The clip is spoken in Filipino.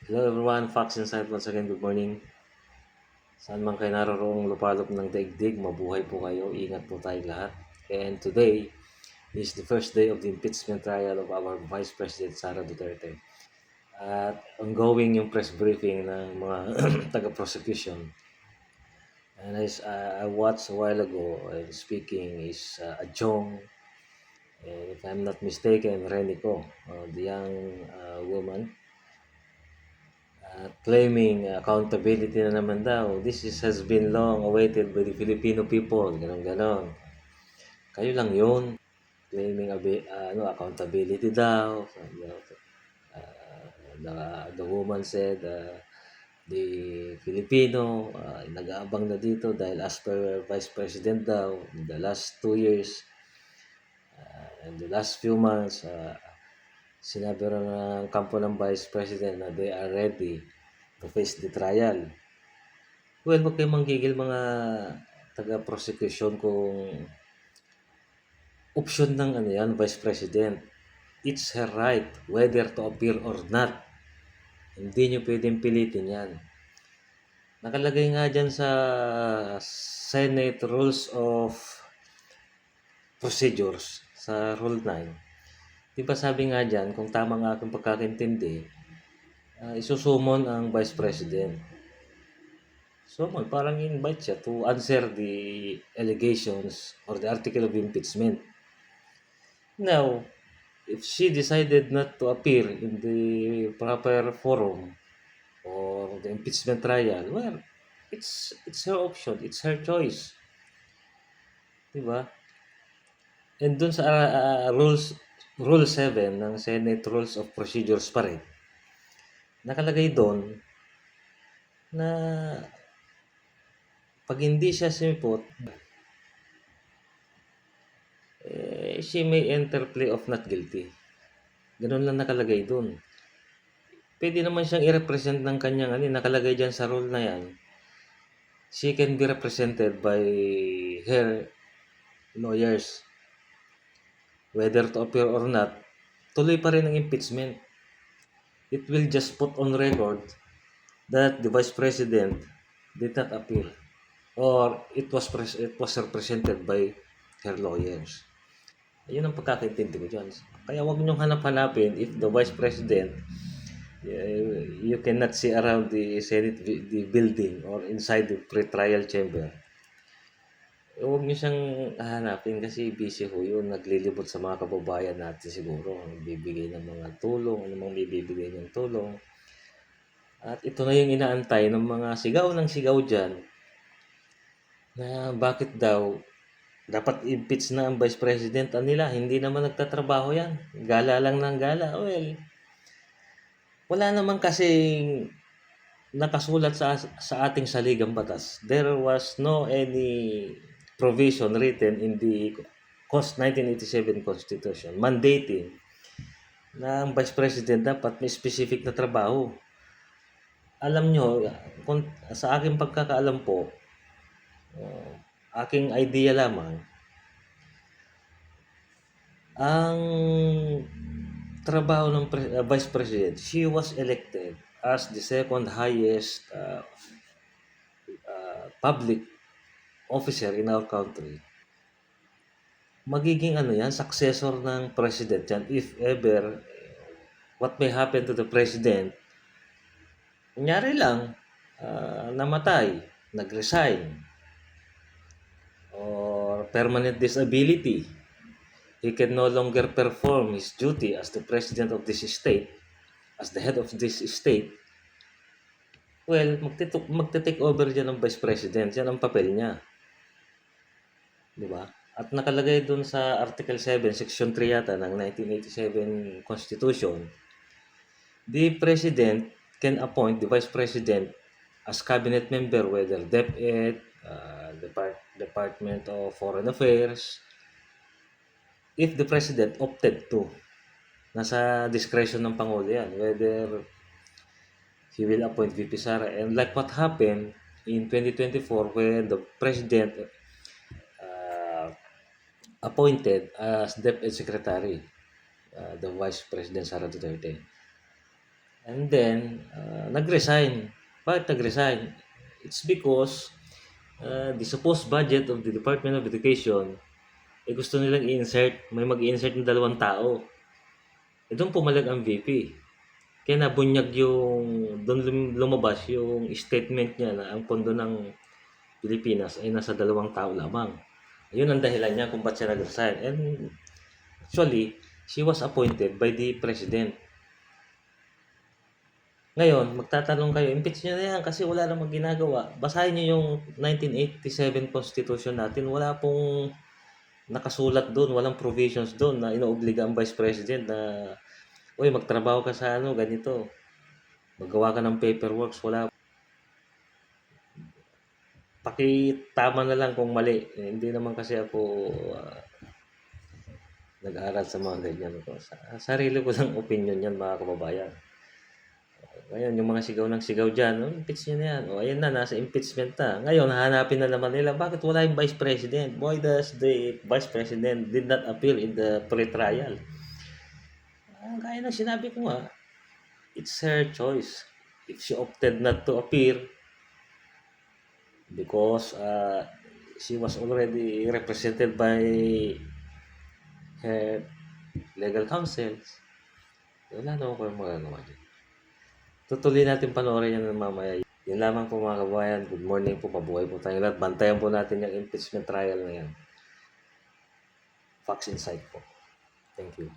Hello everyone, Fox Insight once again, good morning. Saan man kayo naroroong lupalop ng daigdig, mabuhay po kayo, ingat po tayo lahat. And today is the first day of the impeachment trial of our Vice President Sara Duterte. At ongoing yung press briefing ng mga taga-prosecution. And as I watched a while ago, speaking is Ajong, and if I'm not mistaken, Renico, the young woman, claiming accountability na naman daw. Has been long awaited by the Filipino people. Ganon ganon. Kayo lang yun. Claiming accountability daw. The woman said the Filipino nag-aabang na dito dahil as per Vice President daw in the last 2 years and the last few months sinabi rin ng kampo ng Vice President na they are ready to face the trial. Well, wag kayong manggigil mga taga-prosecution kung option ng Vice President. It's her right whether to appear or not. Hindi nyo pwedeng pilitin yan. Nakalagay nga dyan sa Senate Rules of Procedures sa Rule 9. Di ba sabi nga dyan, kung tama nga aking pagkakaintindi, isusumon ang Vice President. So, parang invite siya to answer the allegations or the article of impeachment. Now, if she decided not to appear in the proper forum or the impeachment trial, well, it's her option, it's her choice. Diba? And dun sa Rule 7 ng Senate Rules of Procedures pa rin, nakalagay doon na pag hindi siya sumipot, she may enter plea of not guilty. Ganun lang nakalagay doon. Pwede naman siyang i-represent ng kanyang nakalagay dyan sa rule na yan. She can be represented by her lawyers. Whether to appear or not, tuloy pa rin ang impeachment. It will just put on record that the Vice President did not appear or it was represented by her lawyers. Ayun ang pagkakaintindi ko dyan. Kaya huwag niyong hanap-hanapin if the Vice President, you cannot see around the Senate the building or inside the pre-trial chamber. Huwag niyo siyang hahanapin kasi busy ho yun. Naglilibot sa mga kababayan natin siguro. Bibigay ng mga tulong, anumang bibigay ng tulong. At ito na yung inaantay ng mga sigaw ng sigaw dyan na bakit daw dapat impeach na ang Vice President nila. Hindi naman nagtatrabaho yan. Gala lang ng gala. Well, wala naman kasing nakasulat sa ating saligang batas. There was no any provision written in the 1987 Constitution mandating na ang Vice President dapat may specific na trabaho. Alam nyo, sa aking pagkakaalam po, aking idea lamang, ang trabaho ng Vice President, she was elected as the second highest public officer in our country. Magiging successor ng president yan if ever what may happen to the president. Kunyari lang, namatay, nag-resign, or permanent disability, he can no longer perform his duty as the president of this state, as the head of this state. Well, magte-take over dyan ng vice president. Yan ang papel niya. Di ba? At nakalagay dun sa Article 7, Section 3 yata ng 1987 Constitution, the President can appoint the Vice President as cabinet member whether DepEd, Department of Foreign Affairs, if the President opted to. Nasa discretion ng Pangulo yan, whether he will appoint VP Sara. And like what happened in 2024 when the President appointed as DepEd Secretary, the Vice President Sara Duterte. And then, nag-resign. Bakit nag-resign? It's because the supposed budget of the Department of Education, gusto nilang i-insert, may mag-i-insert ng 2 tao. Doon pumalag ang VP. Kaya nabunyag doon lumabas yung statement niya na ang pondo ng Pilipinas ay nasa 2 tao lamang. Yun ang dahilan niya kung ba't siya nag-resign. And actually, she was appointed by the President. Ngayon, magtatanong kayo, impeach nyo na yan kasi wala namang ginagawa. Basahin nyo yung 1987 Constitution natin. Wala pong nakasulat doon, walang provisions doon na inoobliga ang Vice President na, uy, magtrabaho ka sa ganito. Maggawa ka ng paperworks. Wala. Pakitama na lang kung mali. Hindi naman kasi ako nag-aaral sa mga ganyan. Sarili ko lang opinion yan, mga kababayan. Ngayon, yung mga sigaw ng sigaw dyan, impeach nyo na yan. O, ayan na, nasa impeachment na. Ngayon, hahanapin na naman nila, bakit wala yung Vice President? Why does the Vice President did not appear in the pre-trial? Gaya na sinabi ko nga, it's her choice. If she opted not to appear, because she was already represented by her legal counsels, wala naman ko yung magagawa dyan. Tutuloy natin panoorin yan mamaya. Yun lamang po mga kabayan. Good morning po. Mabuhay po tayong lahat. Bantayan po natin yung impeachment trial na yan. Facts Insight po. Thank you.